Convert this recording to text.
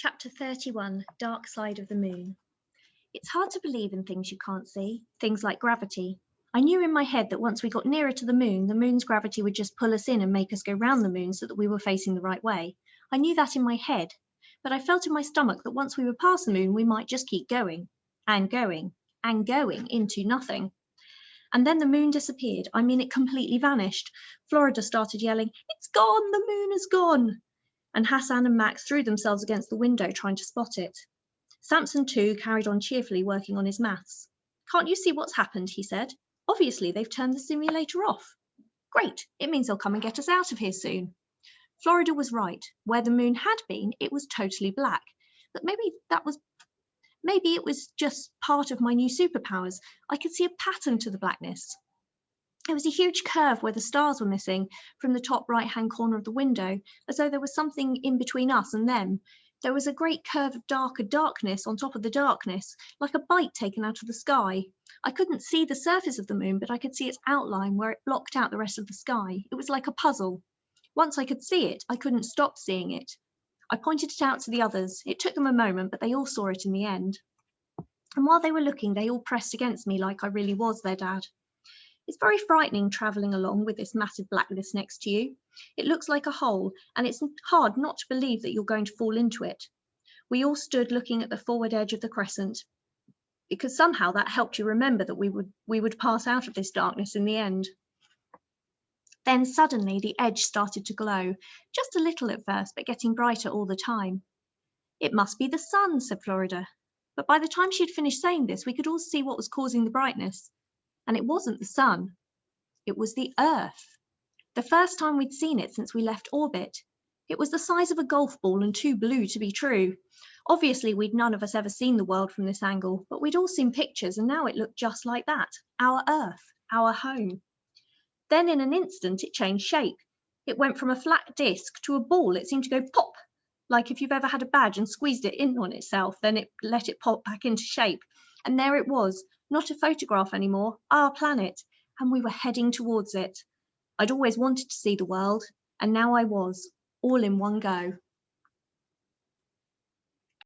Chapter 31, Dark Side of the Moon. It's hard to believe in things you can't see, things like gravity. I knew in my head that once we got nearer to the moon's gravity would just pull us in and make us go round the moon so that we were facing the right way. I knew that in my head, but I felt in my stomach that once we were past the moon, we might just keep going, and going, and going into nothing. And then the moon disappeared. I mean, it completely vanished. Florida started yelling, "It's gone, the moon is gone!" And Hassan and Max threw themselves against the window trying to spot it. Samson, too, carried on cheerfully working on his maths. "Can't you see what's happened?" he said. "Obviously, they've turned the simulator off." "Great, it means they'll come and get us out of here soon." Florida was right. Where the moon had been, it was totally black. But maybe it was just part of my new superpowers. I could see a pattern to the blackness. There was a huge curve where the stars were missing from the top right-hand corner of the window, as though there was something in between us and them. There was a great curve of darker darkness on top of the darkness, like a bite taken out of the sky. I couldn't see the surface of the moon, but I could see its outline where it blocked out the rest of the sky. It was like a puzzle. Once I could see it, I couldn't stop seeing it. I pointed it out to the others. It took them a moment, but they all saw it in the end. And while they were looking, they all pressed against me like I really was their dad. It's very frightening travelling along with this massive blackness next to you. It looks like a hole, and it's hard not to believe that you're going to fall into it. We all stood looking at the forward edge of the crescent, because somehow that helped you remember that we would pass out of this darkness in the end. Then suddenly the edge started to glow, just a little at first, but getting brighter all the time. "It must be the sun," said Florida. But by the time she had finished saying this, we could all see what was causing the brightness. And it wasn't the sun, it was the Earth. The first time we'd seen it since we left orbit. It was the size of a golf ball and too blue to be true. Obviously, we'd none of us ever seen the world from this angle, but we'd all seen pictures, and now it looked just like that, our Earth, our home. Then in an instant, it changed shape. It went from a flat disc to a ball. It seemed to go pop, like if you've ever had a badge and squeezed it in on itself, then it let it pop back into shape. And there it was, not a photograph anymore, our planet, and we were heading towards it. I'd always wanted to see the world, and now I was, all in one go.